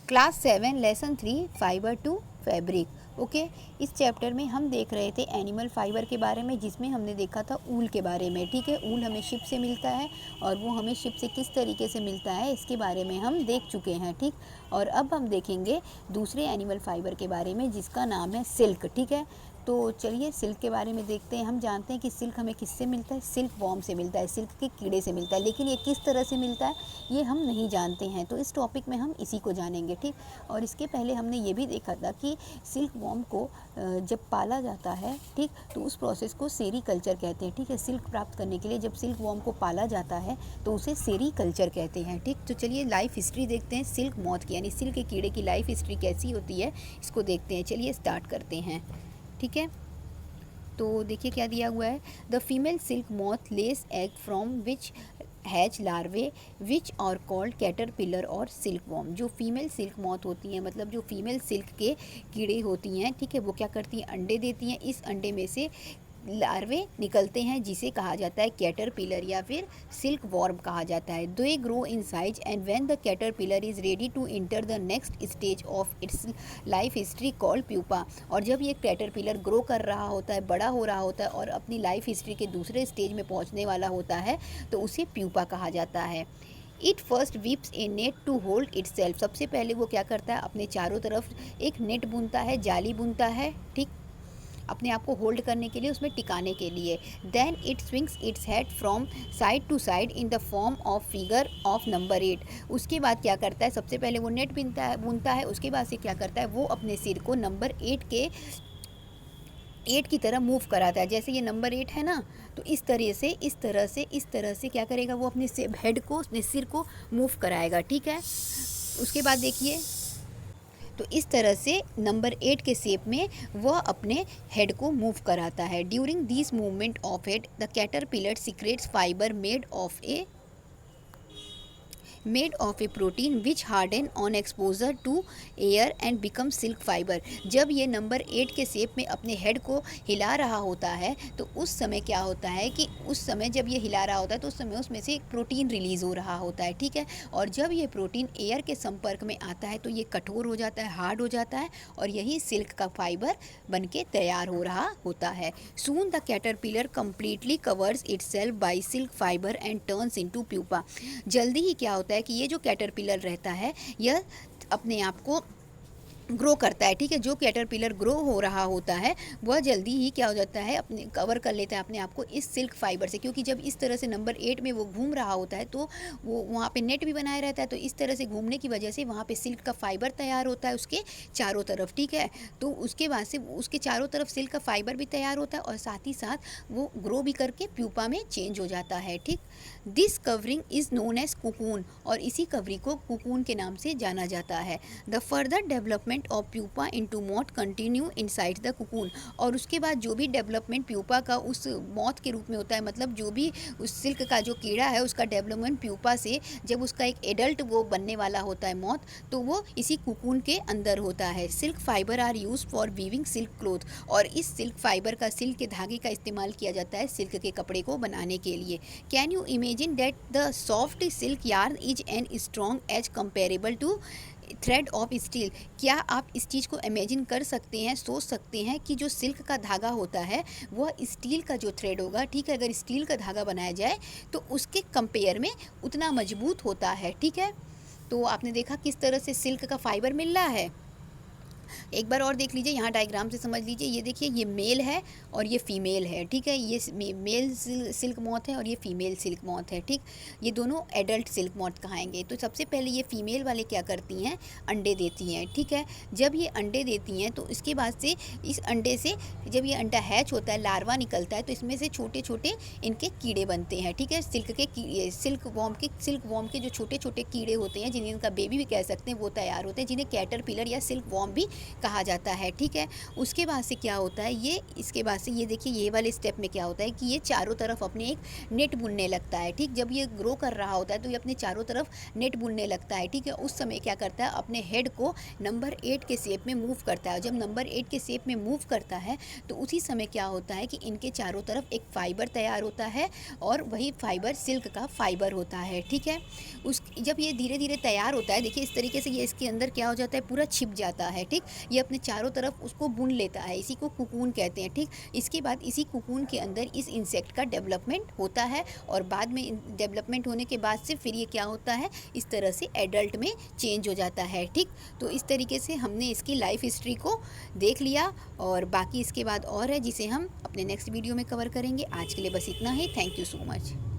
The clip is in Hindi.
Class 7 lesson 3 fiber to fabric. Okay, इस चैप्टर में हम देख रहे थे एनिमल फाइबर के बारे में, जिसमें हमने देखा था ऊल के बारे में। ठीक है, ऊल हमें शिप से मिलता है और वो हमें शिप से किस तरीके से मिलता है इसके बारे में हम देख चुके हैं। ठीक, और अब हम देखेंगे दूसरे एनिमल फाइबर के बारे में जिसका नाम है सिल्क। ठीक है, तो चलिए सिल्क के बारे में देखते हैं। हम जानते हैं कि सिल्क हमें किससे मिलता है, सिल्क वॉर्म से मिलता है, सिल्क के कीड़े से मिलता है, लेकिन ये किस तरह से मिलता है ये हम नहीं जानते हैं। तो इस टॉपिक में हम इसी को जानेंगे। ठीक, और इसके पहले हमने ये भी देखा था कि सिल्क वॉर्म को जब पाला जाता है, ठीक, तो उस प्रोसेस को सेरीकल्चर कहते हैं। ठीक है, सिल्क प्राप्त करने के लिए जब सिल्क वॉर्म को पाला जाता है तो उसे सेरीकल्चर कहते हैं। ठीक, तो चलिए लाइफ हिस्ट्री देखते हैं सिल्क मॉथ की, यानी सिल्क के कीड़े की लाइफ हिस्ट्री कैसी होती है इसको देखते हैं। चलिए स्टार्ट करते हैं। ठीक है, तो देखिए क्या दिया हुआ है। The female silk moth lays egg from which hatch larvae which are called caterpillar or silk worm. जो फीमेल सिल्क मॉथ होती हैं, मतलब जो फीमेल सिल्क के कीड़े होती हैं, ठीक है, वो क्या करती हैं, अंडे देती हैं। इस अंडे में से लार्वे निकलते हैं जिसे कहा जाता है कैटरपिलर या फिर सिल्क वॉर्म कहा जाता है। They grow in size and when the caterpillar is ready to enter the next stage of its life history called pupa. और जब ये कैटरपिलर ग्रो कर रहा होता है, बड़ा हो रहा होता है और अपनी लाइफ हिस्ट्री के दूसरे स्टेज में पहुंचने वाला होता है तो उसे प्यूपा कहा जाता है। It first weaves a net to hold itself. सबसे पहले वो क्या करता है, अपने चारों तरफ एक नेट बुनता है, जाली बुनता है, ठीक, अपने आप को होल्ड करने के लिए, उसमें टिकाने के लिए। Then it swings its head from side to side in the form of figure of number 8। उसके बाद क्या करता है, सबसे पहले वो नेट बुनता है, उसके बाद से क्या करता है, वो अपने सिर को नंबर 8 की तरह मूव कराता है। जैसे ये नंबर 8 है ना, तो इस तरह से क्या करेगा, वो अपने हेड को, अपने सिर को मूव कराएगा। ठीक है, उसके बाद देखिए, तो इस तरह से नंबर 8 के शेप में वह अपने हेड को मूव कराता है। During this movement of head the caterpillar secretes fibre made of a protein which harden on exposure to air and become silk fibre. जब ये नंबर 8 के शेप में अपने हेड को हिला रहा होता है तो उस समय क्या होता है कि उस समय जब ये हिला रहा होता है तो उस समय उसमें से एक प्रोटीन रिलीज़ हो रहा होता है। ठीक है, और जब ये प्रोटीन एयर के संपर्क में आता है तो ये कठोर हो जाता है, हार्ड हो जाता है और यही सिल्क का फाइबर बन के तैयार हो रहा होता है। Soon the caterpillar completely covers itself by silk fibre and turns into pupa. जल्दी ही क्या होता है कि ये जो कैटरपिलर रहता है यह अपने आप को ग्रो करता है। ठीक है, जो कैटरपिलर ग्रो हो रहा होता है वह जल्दी ही क्या हो जाता है, अपने कवर कर लेता है अपने आप को इस सिल्क फाइबर से, क्योंकि जब इस तरह से नंबर 8 में वो घूम रहा होता है तो वो वहाँ पे नेट भी बनाए रहता है, तो इस तरह से घूमने की वजह से वहाँ पे सिल्क का फाइबर तैयार होता है उसके चारों तरफ। ठीक है, तो उसके बाद से उसके चारों तरफ सिल्क का फाइबर भी तैयार होता है और साथ ही साथ वो ग्रो भी करके प्यूपा में चेंज हो जाता है। ठीक, this covering is known as cocoon, और इसी कवरी को कुकून के नाम से जाना जाता है। The further development of pupa into moth continue inside the cocoon. और उसके बाद जो भी डेवलपमेंट प्यूपा का उस मॉथ के रूप में होता है, मतलब जो भी उस सिल्क का जो कीड़ा है उसका डेवलपमेंट प्यूपा से जब उसका एक एडल्ट वो बनने वाला होता है मॉथ, तो वो इसी कुकून के अंदर होता है। Silk fibre are use for weaving silk cloth, और इस सिल्क फाइबर का, सिल्क के धागे का इस्तेमाल किया जाता है सिल्क के कपड़े को बनाने के लिए। Can you imagine that the soft silk yarn is an strong as comparable to thread of steel. क्या आप इस चीज़ को इमेजिन कर सकते हैं, सोच सकते हैं कि जो सिल्क का धागा होता है वह स्टील का जो थ्रेड होगा, ठीक है, अगर स्टील का धागा बनाया जाए तो उसके कंपेयर में उतना मजबूत होता है। ठीक है, तो आपने देखा किस तरह से सिल्क का फाइबर मिल रहा है। एक बार और देख लीजिए, यहाँ डायग्राम से समझ लीजिए। ये देखिए, ये मेल है और ये फीमेल है। ठीक है, ये मेल सिल्क मॉथ है और ये फीमेल सिल्क मॉथ है। ठीक, ये दोनों एडल्ट सिल्क मॉथ कहाएंगे। तो सबसे पहले ये फीमेल वाले क्या करती हैं, अंडे देती हैं। ठीक है, जब ये अंडे देती हैं तो इसके बाद से इस अंडे से जब ये अंडा हैच होता है, लार्वा निकलता है, तो इसमें से छोटे छोटे इनके कीड़े बनते हैं। ठीक है, सिल्क वॉर्म के जो छोटे छोटे कीड़े होते हैं, जिन्हें इनका बेबी भी कह सकते हैं, वो तैयार होते हैं, जिन्हें कैटरपिलर या सिल्क वॉर्म भी कहा जाता है, ठीक है। उसके बाद से क्या होता है, ये इसके बाद से ये देखिए ये वाले स्टेप में क्या होता है कि ये चारों तरफ अपने एक नेट बुनने लगता है, ठीक। जब ये ग्रो कर रहा होता है तो ये अपने चारों तरफ नेट बुनने लगता है, ठीक है। उस समय क्या करता है, अपने हेड को नंबर 8 के शेप में मूव करता है। जब नंबर 8 के शेप में मूव करता है तो उसी समय क्या होता है कि इनके चारों तरफ एक फाइबर तैयार होता है और वही फाइबर सिल्क का फाइबर होता है, ठीक है। उस जब ये धीरे धीरे तैयार होता है, देखिए इस तरीके से ये इसके अंदर क्या हो जाता है, पूरा छिप जाता है, ठीक। ये अपने चारों तरफ उसको बुन लेता है, इसी को कुकून कहते हैं, ठीक। इसके बाद इसी कुकून के अंदर इस इंसेक्ट का डेवलपमेंट होता है और बाद में डेवलपमेंट होने के बाद से फिर ये क्या होता है, इस तरह से एडल्ट में चेंज हो जाता है, ठीक। तो इस तरीके से हमने इसकी लाइफ हिस्ट्री को देख लिया और बाकी इसके बाद और है जिसे हम अपने नेक्स्ट वीडियो में कवर करेंगे। आज के लिए बस इतना ही। Thank you so much.